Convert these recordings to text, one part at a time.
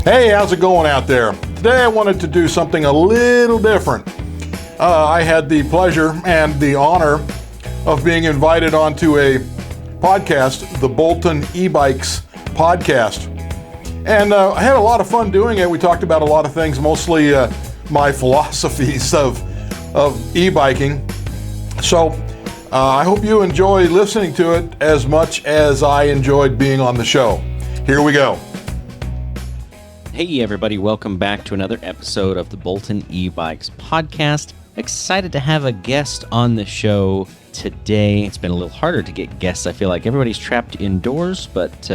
Hey, how's it going out there? Today I wanted to do something a little different. I had the pleasure and the honor of being invited onto a podcast, the Bolton Ebikes Podcast. And I had a lot of fun doing it. We talked about a lot of things, mostly my philosophies of e-biking. So I hope you enjoy listening to it as much as I enjoyed being on the show. Here we go. Hey everybody, welcome back to another episode of the Bolton Ebikes Podcast. Excited to have a guest on the show today. It's been a little harder to get guests. I feel like everybody's trapped indoors, but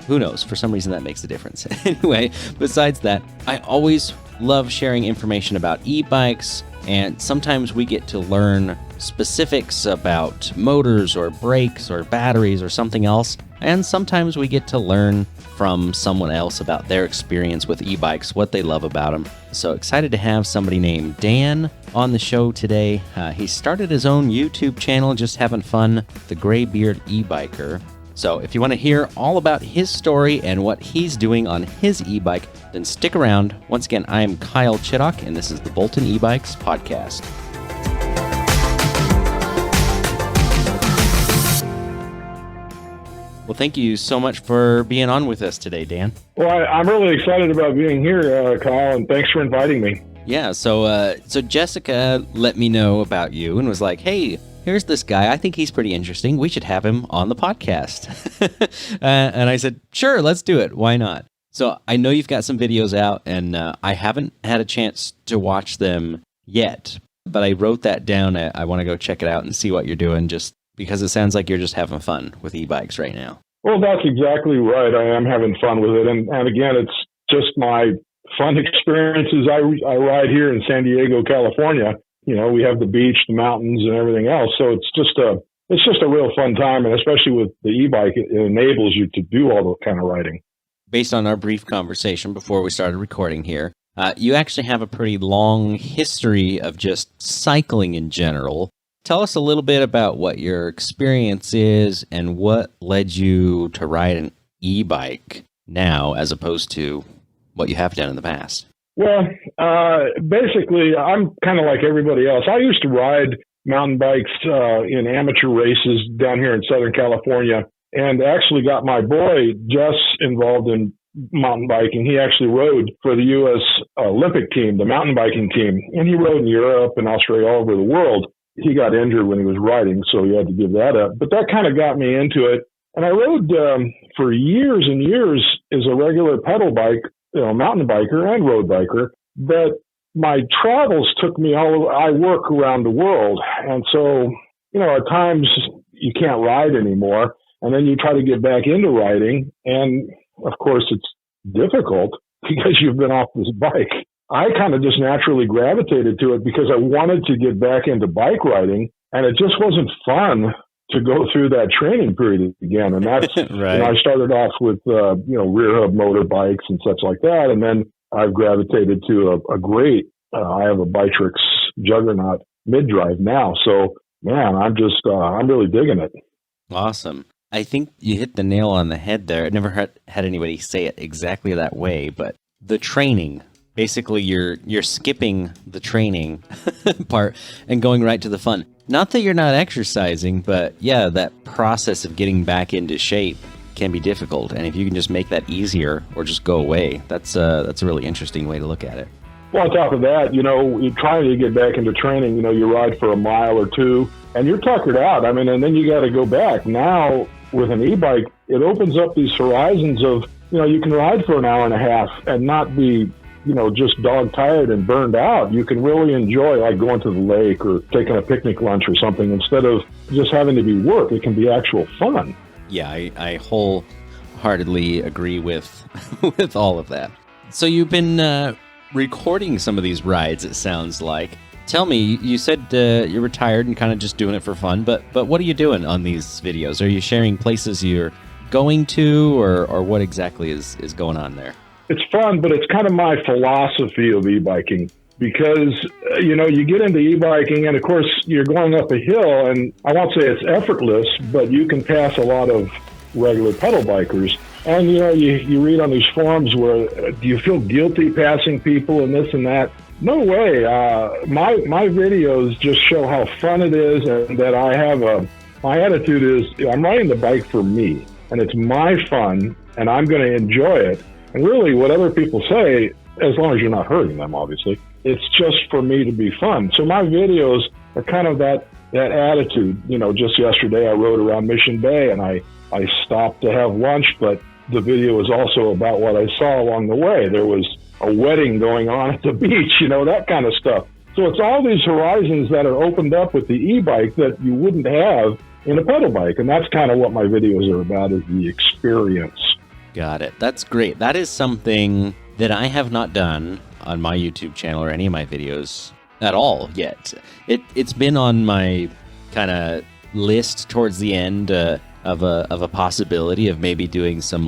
who knows? For some reason that makes a difference. Anyway, besides that, I always love sharing information about e-bikes, and sometimes we get to learn specifics about motors or brakes or batteries or something else, and sometimes we get to learn from someone else about their experience with e-bikes, what they love about them. So excited to have somebody named Dan on the show today. He started his own YouTube channel, just having fun, The Graybeard E-Biker. So if you want to hear all about his story and what he's doing on his e-bike, then stick around. Once again, I am Kyle Chittock, and this is the Bolton Ebikes Podcast. Well, thank you so much for being on with us today, Dan. Well, I'm really excited about being here, Kyle, and thanks for inviting me. Yeah, so Jessica let me know about you and was like, hey, here's this guy. I think he's pretty interesting. We should have him on the podcast. And I said, sure, let's do it. Why not? So I know you've got some videos out, and I haven't had a chance to watch them yet, but I wrote that down. I want to go check it out and see what you're doing, just because it sounds like you're just having fun with e-bikes right now. Well, that's exactly right. I am having fun with it. And again, it's just my fun experiences. I ride here in San Diego, California. You know, we have the beach, the mountains, and everything else. So it's just a real fun time. And especially with the e-bike, it enables you to do all that kind of riding. Based on our brief conversation before we started recording here, you actually have a pretty long history of just cycling in general. Tell us a little bit about what your experience is and what led you to ride an e-bike now as opposed to what you have done in the past. Well, basically, I'm kind of like everybody else. I used to ride mountain bikes in amateur races down here in Southern California, and actually got my boy Jess involved in mountain biking. He actually rode for the U.S. Olympic team, the mountain biking team, and he rode in Europe and Australia, all over the world. He got injured when he was riding, so he had to give that up. But that kind of got me into it. And I rode for years and years as a regular pedal bike, mountain biker and road biker. But my travels took me all over. I work around the world. And so, at times you can't ride anymore. And then you try to get back into riding. And of course, it's difficult because you've been off this bike. I kind of just naturally gravitated to it because I wanted to get back into bike riding, and it just wasn't fun to go through that training period again. And that's, right. I started off with, rear hub motor bikes and such like that. And then I've gravitated to a great, I have a Biktrix Juggernaut mid-drive now. So man, I'm really digging it. Awesome. I think you hit the nail on the head there. I never had anybody say it exactly that way, but the training, basically, you're skipping the training part and going right to the fun. Not that you're not exercising, but yeah, that process of getting back into shape can be difficult. And if you can just make that easier or just go away, that's a really interesting way to look at it. Well, on top of that, you're trying to get back into training, you ride for a mile or two and you're tuckered out. I mean, and then you got to go back. Now with an e-bike, it opens up these horizons of, you can ride for an hour and a half and not be just dog tired and burned out. You can really enjoy like going to the lake or taking a picnic lunch or something instead of just having to be work. It can be actual fun. Yeah, I wholeheartedly agree with with all of that. So you've been recording some of these rides, it sounds like. Tell me, you said you're retired and kind of just doing it for fun, but what are you doing on these videos? Are you sharing places you're going to, or what exactly is going on there? It's fun, but it's kind of my philosophy of e-biking because, you get into e-biking and, of course, you're going up a hill, and I won't say it's effortless, but you can pass a lot of regular pedal bikers. And, you read on these forums where, do you feel guilty passing people and this and that? No way. My videos just show how fun it is, and that my attitude is I'm riding the bike for me, and it's my fun, and I'm going to enjoy it. And really, what other people say, as long as you're not hurting them, obviously, it's just for me to be fun. So my videos are kind of that attitude. Just yesterday I rode around Mission Bay, and I stopped to have lunch, but the video was also about what I saw along the way. There was a wedding going on at the beach, that kind of stuff. So it's all these horizons that are opened up with the e-bike that you wouldn't have in a pedal bike. And that's kind of what my videos are about, is the experience. Got it. That's great. That is something that I have not done on my YouTube channel or any of my videos at all yet. It's been on my kind of list towards the end of a possibility of maybe doing some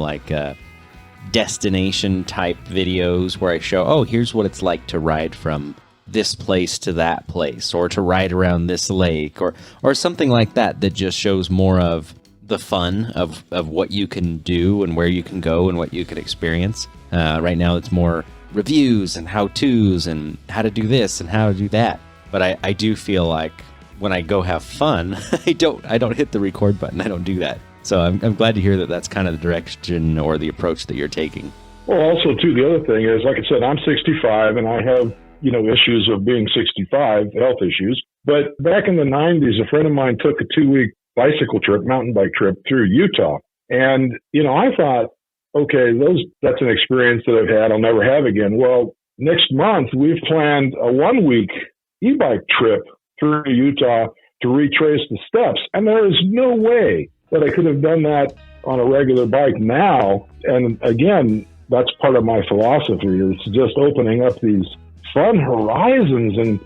destination type videos where I show, here's what it's like to ride from this place to that place, or to ride around this lake, or something like that just shows more of the fun of what you can do and where you can go and what you can experience. Right now it's more reviews and how-tos and how to do this and how to do that. But I do feel like when I go have fun, I don't hit the record button. I don't do that. So I'm glad to hear that that's kind of the direction or the approach that you're taking. Well, also, too, the other thing is, like I said, I'm 65 and I have, issues of being 65, health issues. But back in the 90s, a friend of mine took a 2-week mountain bike trip through Utah. And, I thought, okay, that's an experience that I've had, I'll never have again. Well, next month, we've planned a 1-week e-bike trip through Utah to retrace the steps. And there is no way that I could have done that on a regular bike now. And again, that's part of my philosophy, is just opening up these fun horizons and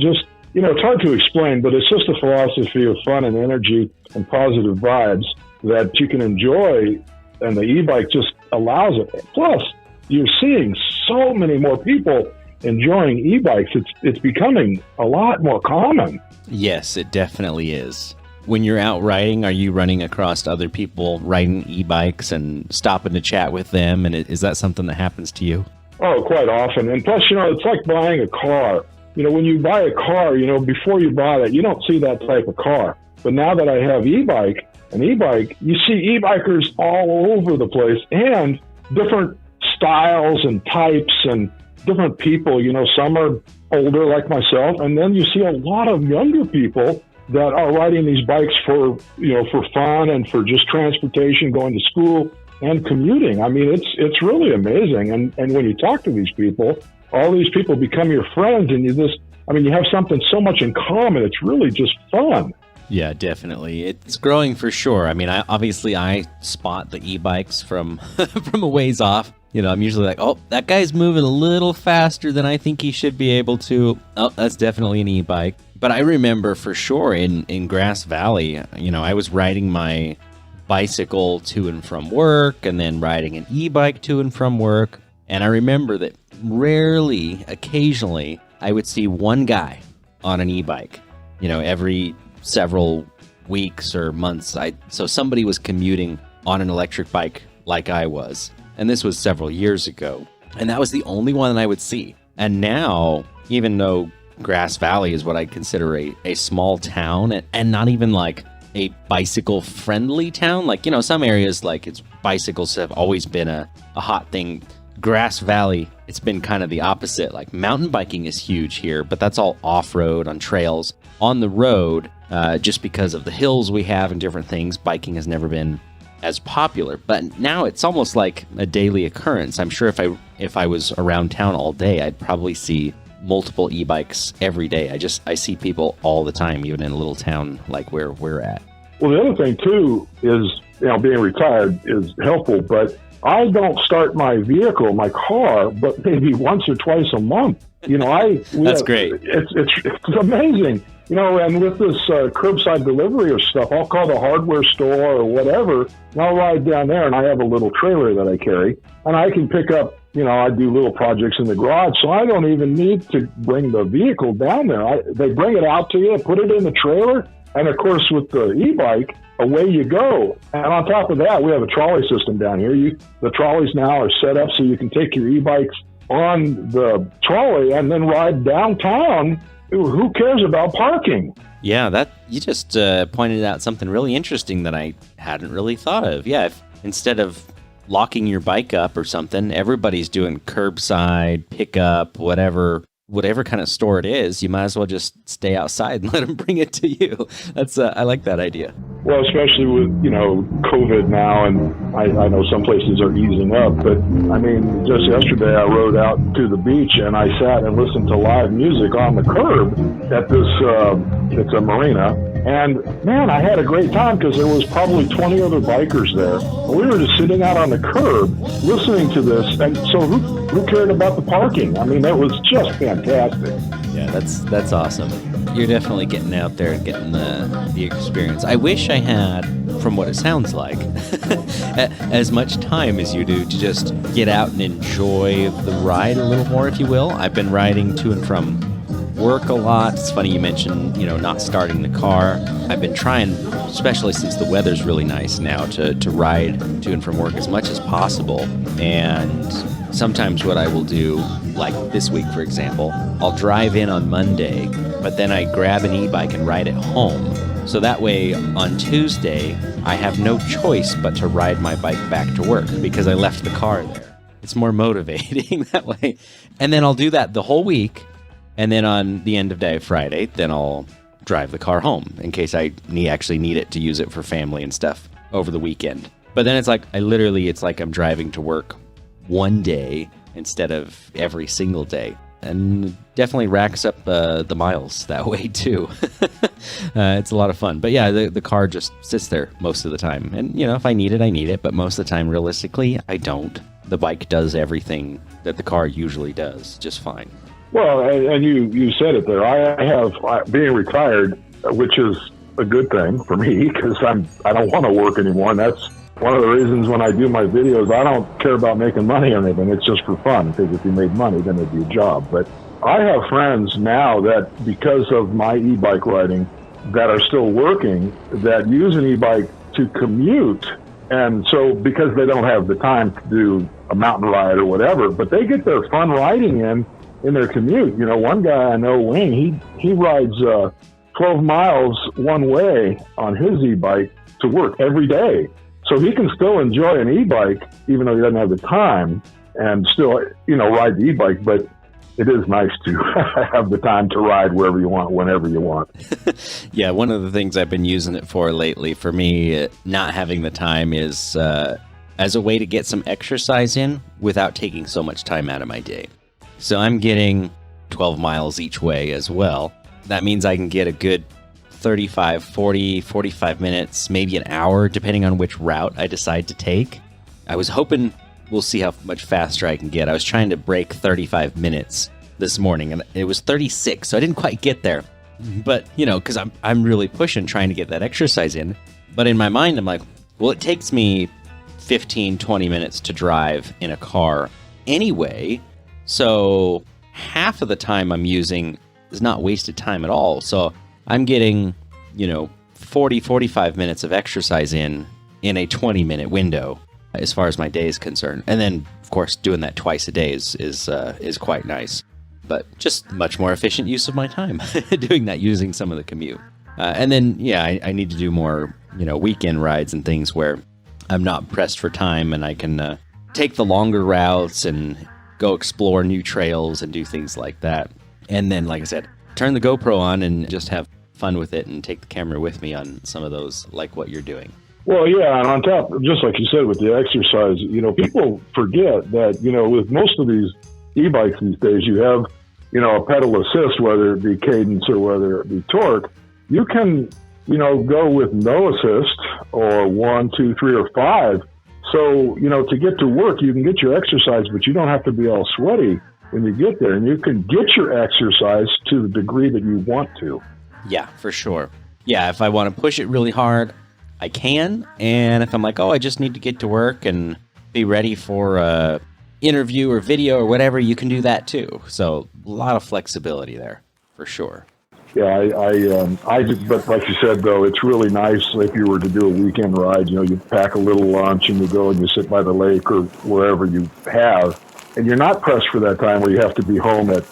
just, it's hard to explain, but it's just a philosophy of fun and energy and positive vibes that you can enjoy, and the e-bike just allows it. Plus, you're seeing so many more people enjoying e-bikes. It's becoming a lot more common. Yes, it definitely is. When you're out riding, are you running across other people riding e-bikes and stopping to chat with them? And is that something that happens to you? Oh, quite often. And plus, it's like buying a car. When you buy a car, before you buy it, you don't see that type of car. But now that I have an e-bike, you see e-bikers all over the place, and different styles and types and different people. Some are older like myself, and then you see a lot of younger people that are riding these bikes for fun and for just transportation, going to school and commuting. I mean, it's really amazing. And when you talk to these people, all these people become your friends, and you have something so much in common. It's really just fun. Yeah, definitely. It's growing for sure. I mean, I spot the e-bikes from from a ways off. I'm usually like, oh, that guy's moving a little faster than I think he should be able to. Oh, that's definitely an e-bike. But I remember for sure in Grass Valley, I was riding my bicycle to and from work, and then riding an e-bike to and from work. And I remember that occasionally, I would see one guy on an e-bike, every several weeks or months. So somebody was commuting on an electric bike like I was. And this was several years ago. And that was the only one that I would see. And now, even though Grass Valley is what I consider a small town, and not even like a bicycle friendly town, like, some areas, like, it's bicycles have always been a hot thing. Grass Valley, it's been kind of the opposite. Like, mountain biking is huge here, but that's all off-road on trails. On the road, just because of the hills we have and different things, biking has never been as popular. But now it's almost like a daily occurrence. I'm sure if I was around town all day, I'd probably see multiple e-bikes every day. I see people all the time, even in a little town like where we're at. Well, the other thing too is, being retired is helpful, but I don't start my vehicle, my car, but maybe once or twice a month. That's great. It's amazing. And with this curbside delivery or stuff, I'll call the hardware store or whatever, and I'll ride down there, and I have a little trailer that I carry, and I can pick up, I do little projects in the garage, so I don't even need to bring the vehicle down there. They bring it out to you, put it in the trailer, And of course, with the e-bike, away you go. And on top of that, we have a trolley system down here. The trolleys now are set up so you can take your e-bikes on the trolley and then ride downtown. Who cares about parking? Yeah, that you just pointed out something really interesting that I hadn't really thought of. Yeah, if instead of locking your bike up or something, everybody's doing curbside, pickup, whatever kind of store it is, you might as well just stay outside and let them bring it to you. That's I like that idea. Well, especially with, COVID now, and I know some places are easing up, but I mean, just yesterday I rode out to the beach and I sat and listened to live music on the curb at this, it's a marina. And man, I had a great time because there was probably 20 other bikers there. We were just sitting out on the curb listening to this. And so who cared about the parking? I mean, that was just fantastic. Yeah, that's awesome. You're definitely getting out there and getting the experience. I wish I had, from what it sounds like, as much time as you do to just get out and enjoy the ride a little more, if you will. I've been riding to and from work a lot. It's funny you mentioned, not starting the car. I've been trying, especially since the weather's really nice now, to ride to and from work as much as possible. And sometimes what I will do, like this week, for example, I'll drive in on Monday, but then I grab an e-bike and ride it home. So that way, on Tuesday, I have no choice but to ride my bike back to work because I left the car there. It's more motivating that way. And then I'll do that the whole week. And then on the end of day, Friday, then I'll drive the car home in case I actually need it to use it for family and stuff over the weekend. But then it's like, it's like I'm driving to work one day instead of every single day. And definitely racks up the miles that way too. It's a lot of fun. But yeah, the car just sits there most of the time. And, if I need it, I need it. But most of the time, realistically, I don't. The bike does everything that the car usually does just fine. Well, and you said it there. I have being retired, which is a good thing for me because I don't want to work anymore. And that's one of the reasons when I do my videos, I don't care about making money or anything. It's just for fun because if you made money, then it'd be a job. But I have friends now that because of my e-bike riding that are still working that use an e-bike to commute. And so because they don't have the time to do a mountain ride or whatever, but they get their fun riding in their commute. One guy I know, Wayne, he rides 12 miles one way on his e-bike to work every day. So he can still enjoy an e-bike, even though he doesn't have the time, and still, ride the e-bike. But it is nice to have the time to ride wherever you want, whenever you want. Yeah, one of the things I've been using it for lately, for me, not having the time is as a way to get some exercise in without taking so much time out of my day. So I'm getting 12 miles each way as well. That means I can get a good 35, 40, 45 minutes, maybe an hour, depending on which route I decide to take. I was hoping, we'll see how much faster I can get. I was trying to break 35 minutes this morning, and it was 36, so I didn't quite get there. But, because I'm really pushing, trying to get that exercise in. But in my mind, I'm like, well, it takes me 15, 20 minutes to drive in a car anyway. So half of the time I'm using is not wasted time at all. So I'm getting, 40, 45 minutes of exercise in a 20-minute window as far as my day is concerned. And then, of course, doing that twice a day is quite nice. But just much more efficient use of my time doing that, using some of the commute. And then, I need to do more, weekend rides and things where I'm not pressed for time and I can take the longer routes and go explore new trails and do things like that. And then, like I said, turn the GoPro on and just have fun with it and take the camera with me on some of those, like what you're doing. Well, yeah, and on top, just like you said with the exercise, people forget that, with most of these e-bikes these days, you have, a pedal assist, whether it be cadence or whether it be torque. You can, go with no assist or 1, 2, 3, or 5. So, to get to work, you can get your exercise, but you don't have to be all sweaty when you get there. And you can get your exercise to the degree that you want to. Yeah, for sure. Yeah, if I want to push it really hard, I can. And if I'm like, I just need to get to work and be ready for a interview or video or whatever, you can do that too. So a lot of flexibility there, for sure. But like you said, though, it's really nice if you were to do a weekend ride. You pack a little lunch and you go and you sit by the lake or wherever you have, and you're not pressed for that time where you have to be home at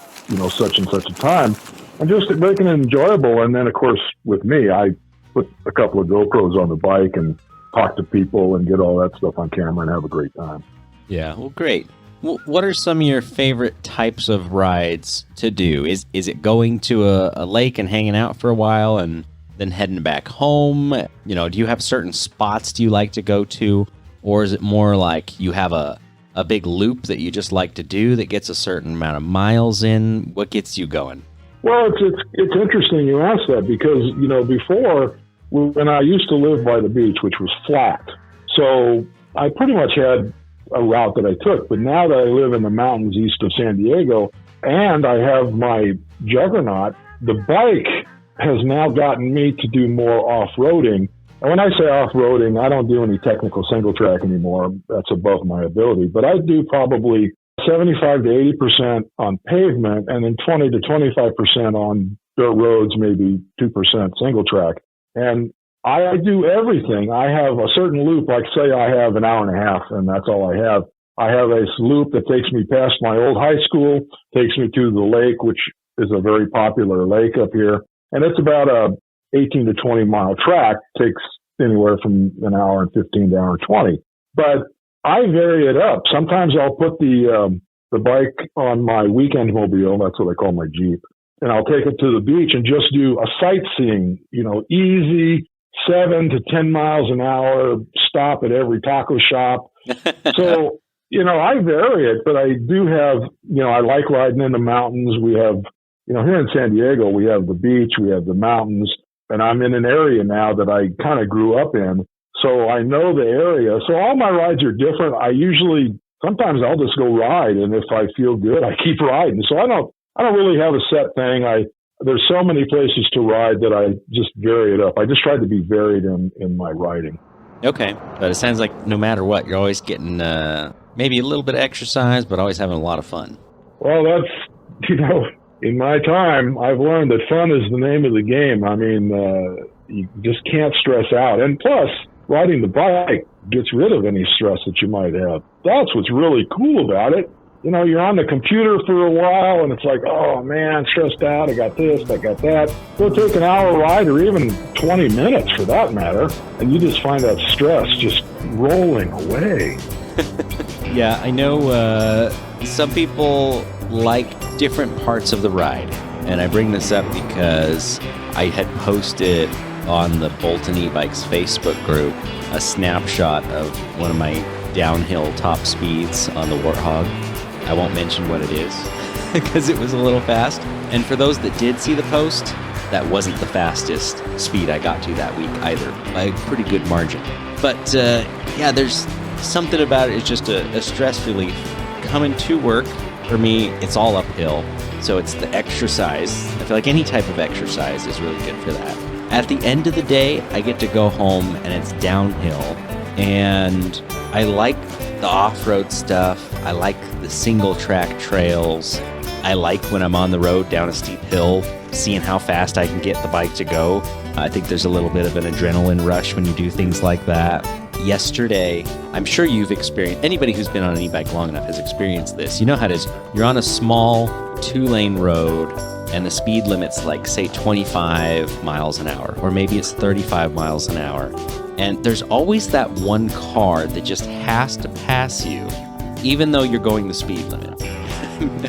such and such a time, and just making it enjoyable. And then, of course, with me, I put a couple of GoPros on the bike and talk to people and get all that stuff on camera and have a great time. Yeah, well, great. Well, what are some of your favorite types of rides to do? Is it going to a lake and hanging out for a while and then heading back home? Do you have certain spots do you like to go to? Or is it more like you have a big loop that you just like to do that gets a certain amount of miles in? What gets you going? Well, it's interesting you ask that because, before, when I used to live by the beach, which was flat, so I pretty much had a route that I took. But now that I live in the mountains east of San Diego and I have my Juggernaut, the bike has now gotten me to do more off-roading. And when I say off-roading, I don't do any technical single track anymore. That's above my ability. But I do probably 75 to 80% on pavement and then 20 to 25% on dirt roads, maybe 2% single track. And I do everything. I have a certain loop, like say I have an hour and a half, and that's all I have. I have a loop that takes me past my old high school, takes me to the lake, which is a very popular lake up here. And it's about a 18 to 20 mile track, takes anywhere from an hour and 15 to an hour and 20. But I vary it up. Sometimes I'll put the bike on my weekend mobile, that's what I call my Jeep, and I'll take it to the beach and just do a sightseeing, easy, 7 to 10 miles an hour, stop at every taco shop. So, I vary it, but I do have, I like riding in the mountains. We have, here in San Diego, we have the beach, we have the mountains, and I'm in an area now that I kind of grew up in. So I know the area. So all my rides are different. Sometimes I'll just go ride, and if I feel good, I keep riding. So I don't really have a set thing. There's so many places to ride that I just vary it up. I just try to be varied in my riding. Okay. But it sounds like no matter what, you're always getting maybe a little bit of exercise, but always having a lot of fun. Well, that's, in my time, I've learned that fun is the name of the game. I mean, you just can't stress out. And plus, riding the bike gets rid of any stress that you might have. That's what's really cool about it. You're on the computer for a while and it's like, oh man, stressed out. I got this, I got that. Go take an hour ride or even 20 minutes for that matter. And you just find that stress just rolling away. Yeah, I know some people like different parts of the ride. And I bring this up because I had posted on the Bolton Ebikes Facebook group a snapshot of one of my downhill top speeds on the Warthog. I won't mention what it is because it was a little fast. And for those that did see the post, that wasn't the fastest speed I got to that week either, by a pretty good margin. But there's something about it. It's just a stress relief. Coming to work, for me, it's all uphill. So it's the exercise. I feel like any type of exercise is really good for that. At the end of the day, I get to go home and it's downhill. And I like the off-road stuff. I like the single track trails. I like when I'm on the road down a steep hill, seeing how fast I can get the bike to go. I think there's a little bit of an adrenaline rush when you do things like that. Yesterday, I'm sure you've experienced, anybody who's been on an e-bike long enough has experienced this. You know how it is. You're on a small 2-lane road and the speed limit's like, say, 25 miles an hour, or maybe it's 35 miles an hour. And there's always that one car that just has to pass you, even though you're going the speed limit.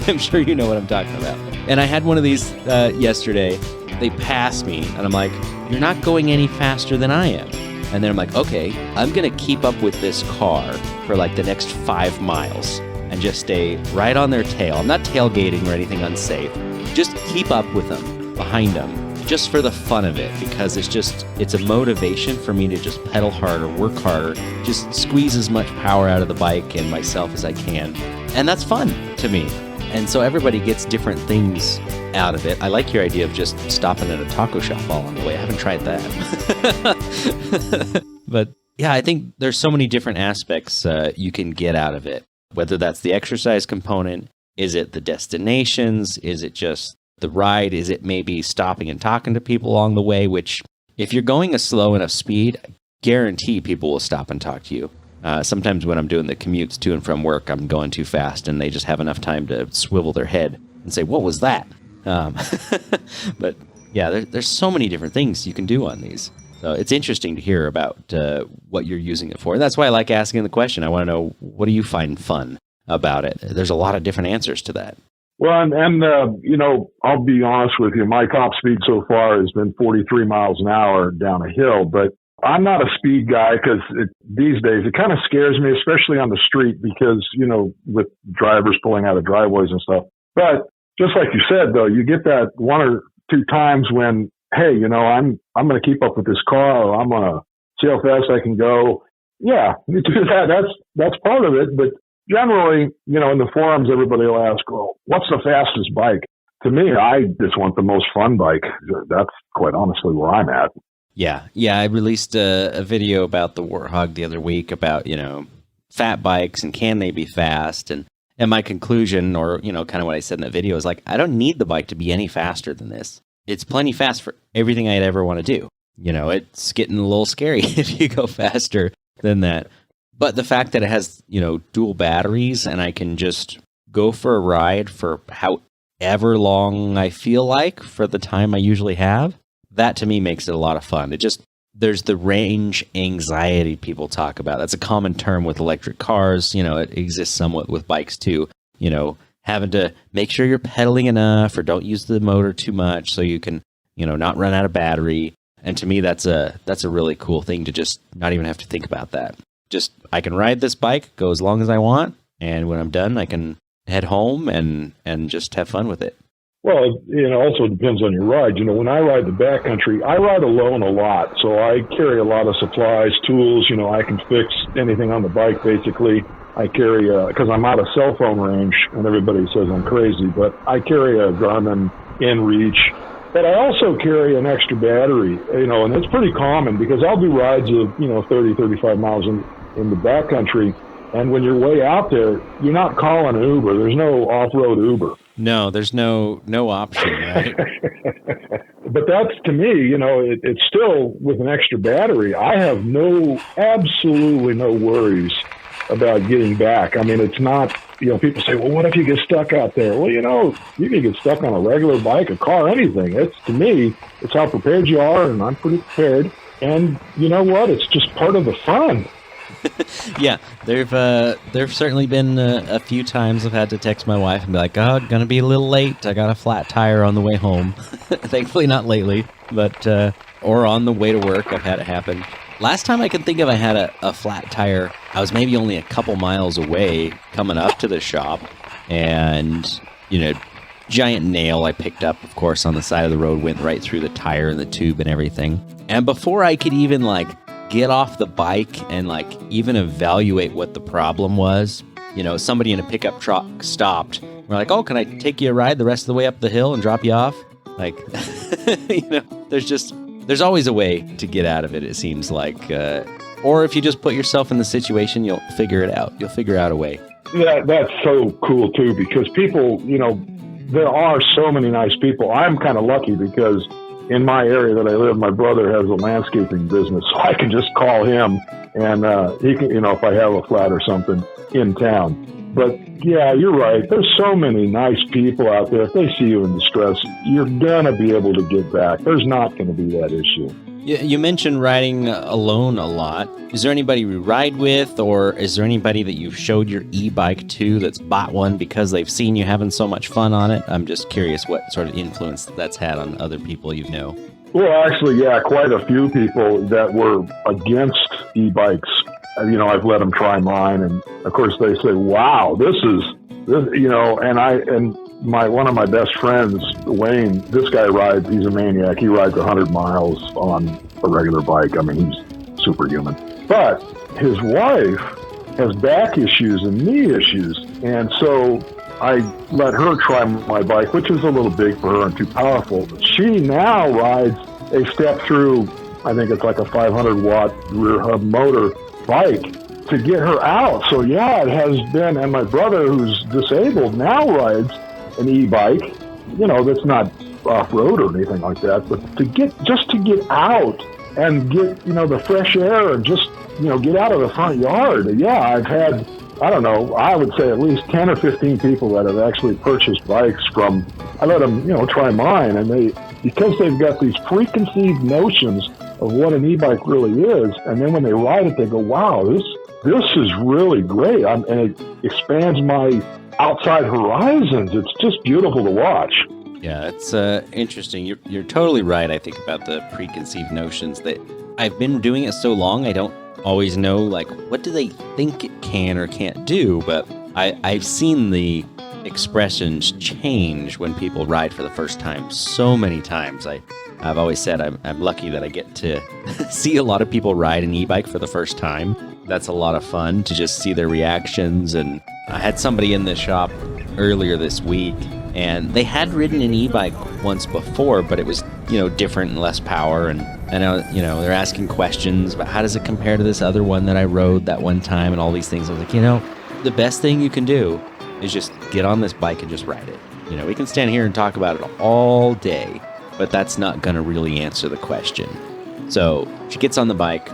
I'm sure you know what I'm talking about. And I had one of these yesterday. They passed me, and I'm like, you're not going any faster than I am. And then I'm like, okay, I'm going to keep up with this car for like the next 5 miles and just stay right on their tail. I'm not tailgating or anything unsafe. Just keep up with them, behind them, just for the fun of it, because it's a motivation for me to just pedal harder, work harder, just squeeze as much power out of the bike and myself as I can. And that's fun to me. And so everybody gets different things out of it. I like your idea of just stopping at a taco shop all on the way. I haven't tried that. But yeah, I think there's so many different aspects you can get out of it, whether that's the exercise component. Is it the destinations? Is it just the ride? Is it maybe stopping and talking to people along the way, which if you're going a slow enough speed, I guarantee people will stop and talk to you. Sometimes when I'm doing the commutes to and from work, I'm going too fast and they just have enough time to swivel their head and say, what was that? But yeah, there's so many different things you can do on these. So it's interesting to hear about what you're using it for. And that's why I like asking the question. I want to know, what do you find fun about it? There's a lot of different answers to that. Well, and I'll be honest with you. My top speed so far has been 43 miles an hour down a hill, but I'm not a speed guy because these days it kind of scares me, especially on the street because, with drivers pulling out of driveways and stuff. But just like you said, though, you get that one or two times when, hey, I'm going to keep up with this car, or I'm going to see how fast I can go. Yeah, you do that. That's part of it. But generally, in the forums, everybody will ask, well, what's the fastest bike? To me, I just want the most fun bike. That's quite honestly where I'm at. Yeah. I released a video about the Warthog the other week about, fat bikes and can they be fast? And my conclusion, or, kind of what I said in that video is like, I don't need the bike to be any faster than this. It's plenty fast for everything I'd ever want to do. It's getting a little scary if you go faster than that. But the fact that it has, dual batteries and I can just go for a ride for however long I feel like for the time I usually have, that to me makes it a lot of fun. There's the range anxiety people talk about. That's a common term with electric cars. It exists somewhat with bikes too. Having to make sure you're pedaling enough or don't use the motor too much so you can, not run out of battery. And to me, that's a really cool thing to just not even have to think about that. Just, I can ride this bike, go as long as I want, and when I'm done, I can head home and just have fun with it. Well, it also depends on your ride. When I ride the backcountry, I ride alone a lot. So I carry a lot of supplies, tools. I can fix anything on the bike, basically. I carry, because I'm out of cell phone range, and everybody says I'm crazy, but I carry a Garmin InReach. But I also carry an extra battery, and it's pretty common because I'll do rides of, 30, 35 miles in the backcountry. And when you're way out there, you're not calling an Uber. There's no off-road Uber. No, there's no option, right? But that's, to me, it's still with an extra battery. I have absolutely no worries about getting back. I mean, it's not, people say, well, what if you get stuck out there? Well, you can get stuck on a regular bike, a car, anything. To me, it's how prepared you are, and I'm pretty prepared. And you know what? It's just part of the fun. Yeah, there've certainly been a few times I've had to text my wife and be like, oh, gonna be a little late. I got a flat tire on the way home. Thankfully not lately, but or on the way to work, I've had it happen. Last time I can think of I had a flat tire, I was maybe only a couple miles away coming up to the shop, and, giant nail I picked up, of course, on the side of the road, went right through the tire and the tube and everything. And before I could even, get off the bike and, even evaluate what the problem was, somebody in a pickup truck stopped. We're like, oh, can I take you a ride the rest of the way up the hill and drop you off? There's always a way to get out of it, it seems like. Or if you just put yourself in the situation, you'll figure it out. You'll figure out a way. Yeah, that's so cool, too, because people, there are so many nice people. I'm kind of lucky because in my area that I live, my brother has a landscaping business, so I can just call him and he can, if I have a flat or something in town. But yeah, you're right. There's so many nice people out there. If they see you in distress, you're going to be able to get back. There's not going to be that issue. You mentioned riding alone a lot. Is there anybody you ride with, or is there anybody that you've showed your e-bike to that's bought one because they've seen you having so much fun on it? I'm just curious what sort of influence that's had on other people you know. Well, actually, yeah, quite a few people that were against e-bikes. I've let them try mine, and of course they say, "Wow, this is." And one of my best friends, Wayne, this guy rides. He's a maniac. He rides 100 miles on a regular bike. I mean, he's superhuman. But his wife has back issues and knee issues, and so I let her try my bike, which is a little big for her and too powerful. She now rides a step through. I think it's like a 500-watt rear hub motor bike to get her out. So yeah, it has been. And my brother, who's disabled, now rides an e-bike, that's not off-road or anything like that, but to get out and get, the fresh air and just, get out of the front yard. Yeah, I've had, I don't know, I would say at least 10 or 15 people that have actually purchased bikes from, I let them, try mine, and because they've got these preconceived notions of what an e-bike really is, and then when they ride it, they go, wow, this is really great, and it expands my outside horizons. It's just beautiful to watch. Yeah, it's interesting. You're totally right, I think, about the preconceived notions. That I've been doing it so long, I don't always know, like, what do they think it can or can't do, but I've seen the expressions change when people ride for the first time so many times. I've always said I'm lucky that I get to see a lot of people ride an e-bike for the first time. That's a lot of fun to just see their reactions. And I had somebody in the shop earlier this week, and they had ridden an e-bike once before, but it was, different and less power. And they're asking questions about how does it compare to this other one that I rode that one time and all these things. I was like, the best thing you can do is just get on this bike and just ride it. We can stand here and talk about it all day, but that's not going to really answer the question. So she gets on the bike,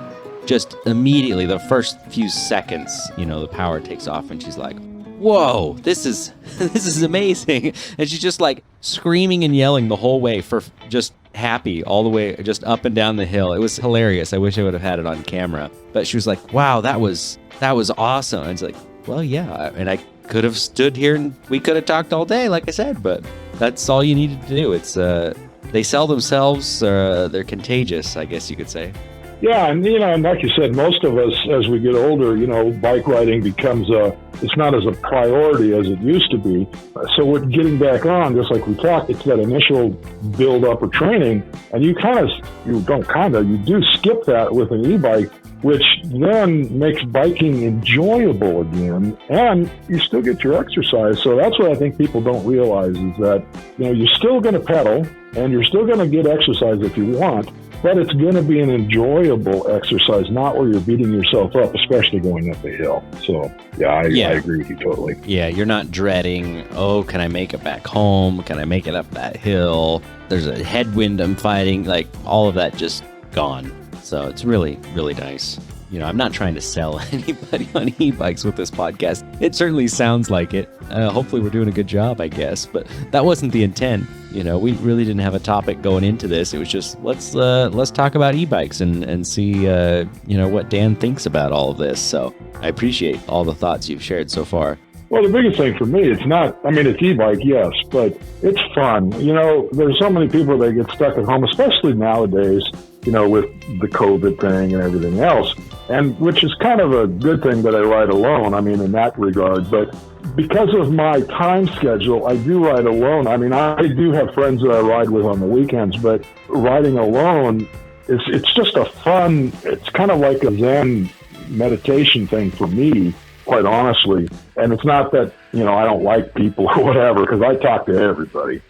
just immediately, the first few seconds, the power takes off, and she's like, whoa, this is amazing. And she's just like screaming and yelling the whole way, for just happy all the way, just up and down the hill. It was hilarious. I wish I would have had it on camera, but she was like, wow, that was awesome. And it's like, well, yeah. And I could have stood here and we could have talked all day, like I said, but that's all you needed to do. It's, they sell themselves, they're contagious, I guess you could say. Yeah, and and like you said, most of us, as we get older, bike riding becomes it's not as a priority as it used to be. So we're getting back on, just like we talked, it's that initial build-up or training, and you do skip that with an e-bike, which then makes biking enjoyable again, and you still get your exercise. So that's what I think people don't realize, is that, you're still going to pedal, and you're still going to get exercise if you want, but it's going to be an enjoyable exercise, not where you're beating yourself up, especially going up the hill. So, I agree with you totally. Yeah, you're not dreading, can I make it back home? Can I make it up that hill? There's a headwind I'm fighting. Like, all of that just gone. So it's really, really nice. I'm not trying to sell anybody on e-bikes with this podcast. It certainly sounds like it. Hopefully we're doing a good job, I guess. But that wasn't the intent. We really didn't have a topic going into this. It was just, let's talk about e-bikes and see, what Dan thinks about all of this. So I appreciate all the thoughts you've shared so far. Well, the biggest thing for me, it's e-bike, yes, but it's fun. There's so many people that get stuck at home, especially nowadays, with the COVID thing and everything else, and which is kind of a good thing that I ride alone, in that regard. But because of my time schedule, I do ride alone. I do have friends that I ride with on the weekends, but riding alone, it's just a fun, it's kind of like a Zen meditation thing for me, quite honestly. And it's not that, I don't like people or whatever, because I talk to everybody.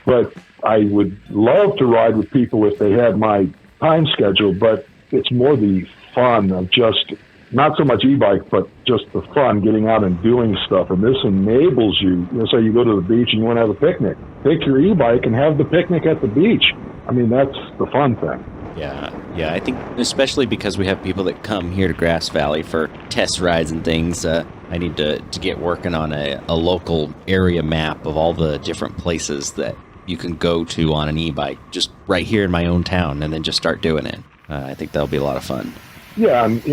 But I would love to ride with people if they had my time schedule, but it's more the fun of just, not so much e-bike, but just the fun, getting out and doing stuff. And this enables you, say you go to the beach and you want to have a picnic. Take your e-bike and have the picnic at the beach. That's the fun thing. Yeah, I think especially because we have people that come here to Grass Valley for test rides and things, I need to get working on a local area map of all the different places that you can go to on an e-bike, just right here in my own town, and then just start doing it. I think that'll be a lot of fun. Yeah, and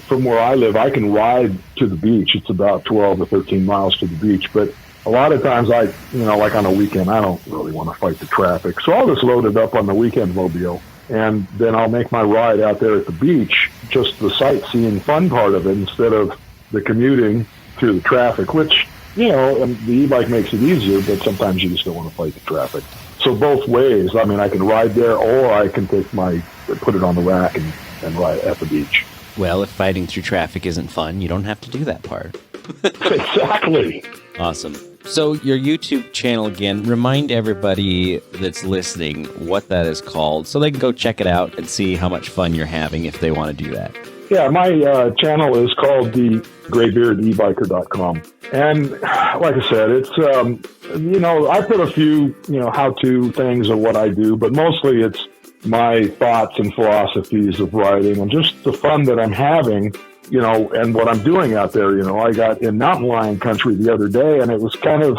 from where I live, I can ride to the beach. It's about 12 or 13 miles to the beach, but a lot of times like on a weekend, I don't really want to fight the traffic. So I'll just load it up on the weekend mobile, and then I'll make my ride out there at the beach, just the sightseeing fun part of it, instead of the commuting through the traffic, which, the e-bike makes it easier, but sometimes you just don't want to fight the traffic. So both ways, I can ride there, or I can put it on the rack and ride at the beach. Well, if fighting through traffic isn't fun, you don't have to do that part. Exactly. Awesome. So your YouTube channel, again, remind everybody that's listening what that is called, so they can go check it out and see how much fun you're having if they want to do that. Yeah, my channel is called the graybeardebiker.com. And like I said, it's, I put a few, how-to things of what I do, but mostly it's my thoughts and philosophies of riding and just the fun that I'm having, and what I'm doing out there. I got in mountain lion country the other day, and it was kind of,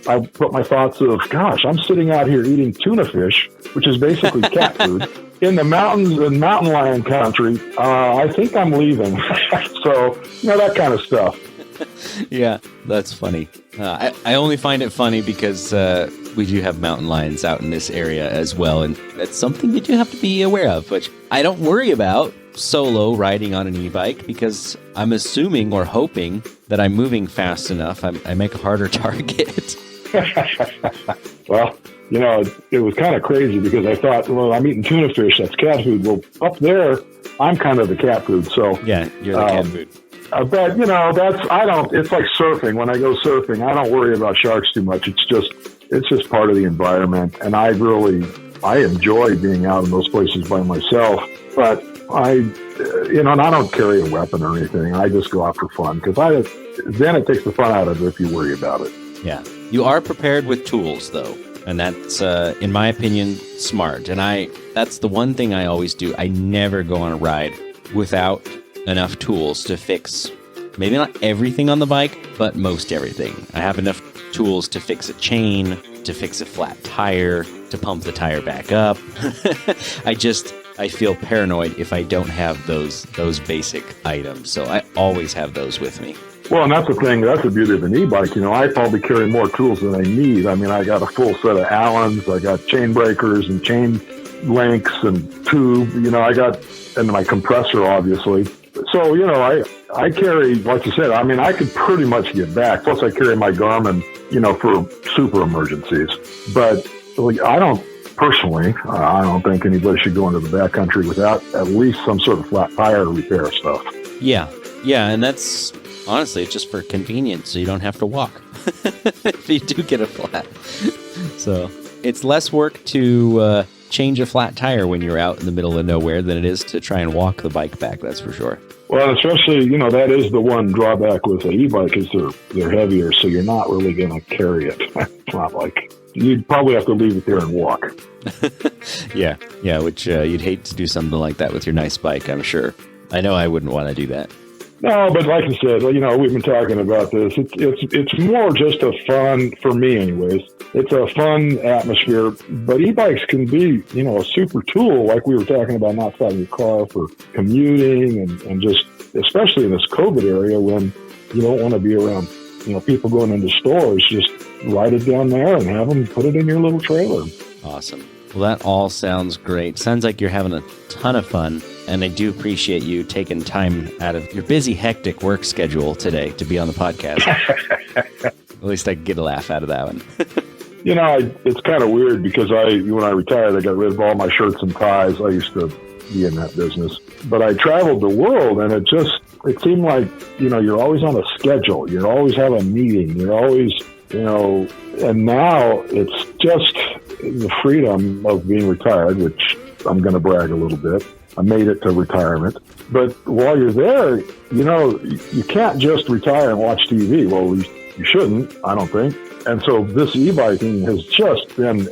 I put my thoughts of, gosh, I'm sitting out here eating tuna fish, which is basically cat food, in the mountains in mountain lion country. I think I'm leaving. So, that kind of stuff. Yeah, that's funny. I only find it funny because we do have mountain lions out in this area as well, and that's something that you have to be aware of, which I don't worry about solo riding on an e-bike because I'm assuming or hoping that I'm moving fast enough. I make a harder target. Well, it was kind of crazy because I thought, well, I'm eating tuna fish. That's cat food. Well, up there, I'm kind of the cat food. So yeah, you're the cat food. But, it's like surfing. When I go surfing, I don't worry about sharks too much. It's just part of the environment. And I enjoy being out in those places by myself. But and I don't carry a weapon or anything. I just go out for fun because then it takes the fun out of it if you worry about it. Yeah. You are prepared with tools, though. And that's, in my opinion, smart. And that's the one thing I always do. I never go on a ride without enough tools to fix maybe not everything on the bike, but most everything. I have enough tools to fix a chain, to fix a flat tire, to pump the tire back up. I feel paranoid if I don't have those basic items. So I always have those with me. Well, and that's the thing. That's the beauty of an e-bike. I probably carry more tools than I need. I mean, I got a full set of Allens. I got chain breakers and chain links and tube. And my compressor, obviously. So, I carry, like you said, I could pretty much get back. Plus, I carry my Garmin, for super emergencies. But I don't think anybody should go into the backcountry without at least some sort of flat tire repair stuff. Yeah. Yeah. And that's honestly, it's just for convenience. So you don't have to walk if you do get a flat. So it's less work to change a flat tire when you're out in the middle of nowhere than it is to try and walk the bike back. That's for sure. Well, especially, that is the one drawback with an e-bike is they're heavier, so you're not really going to carry it. It's not like you'd probably have to leave it there and walk. Yeah, which you'd hate to do something like that with your nice bike, I'm sure. I know I wouldn't want to do that. No, but like I said, we've been talking about this. It's more just a fun, for me anyways, it's a fun atmosphere. But e-bikes can be, a super tool, like we were talking about outside of your car for commuting and just, especially in this COVID area when you don't want to be around, people going into stores. Just ride it down there and have them put it in your little trailer. Awesome. Well, that all sounds great. Sounds like you're having a ton of fun. And I do appreciate you taking time out of your busy, hectic work schedule today to be on the podcast. At least I could get a laugh out of that one. It's kind of weird because when I retired, I got rid of all my shirts and ties. I used to be in that business. But I traveled the world, and it seemed like, you're always on a schedule. You always have a meeting. You're always, and now it's just the freedom of being retired, which I'm going to brag a little bit. I made it to retirement. But while you're there, you can't just retire and watch TV. Well, you shouldn't, I don't think. And so this e-biking has just been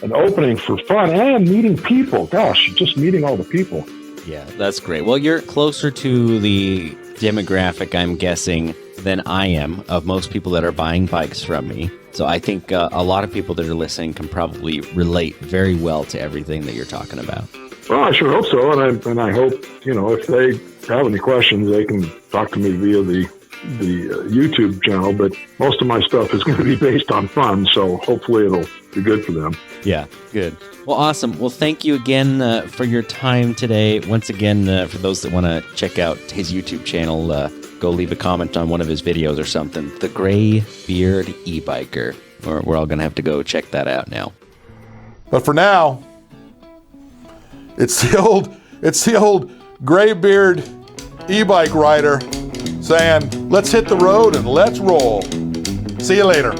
an opening for fun and meeting people. Gosh, just meeting all the people. Yeah, that's great. Well, you're closer to the demographic, I'm guessing, than I am of most people that are buying bikes from me. So I think a lot of people that are listening can probably relate very well to everything that you're talking about. Well, I sure hope so, and I hope if they have any questions, they can talk to me via the YouTube channel. But most of my stuff is going to be based on fun, so hopefully it'll be good for them. Yeah, good. Well, awesome. Well, thank you again for your time today. Once again, for those that want to check out his YouTube channel, go leave a comment on one of his videos or something. The Gray Beard E-Biker. We're all going to have to go check that out now. But for now, it's the old graybeard e-bike rider saying, let's hit the road and let's roll. See you later.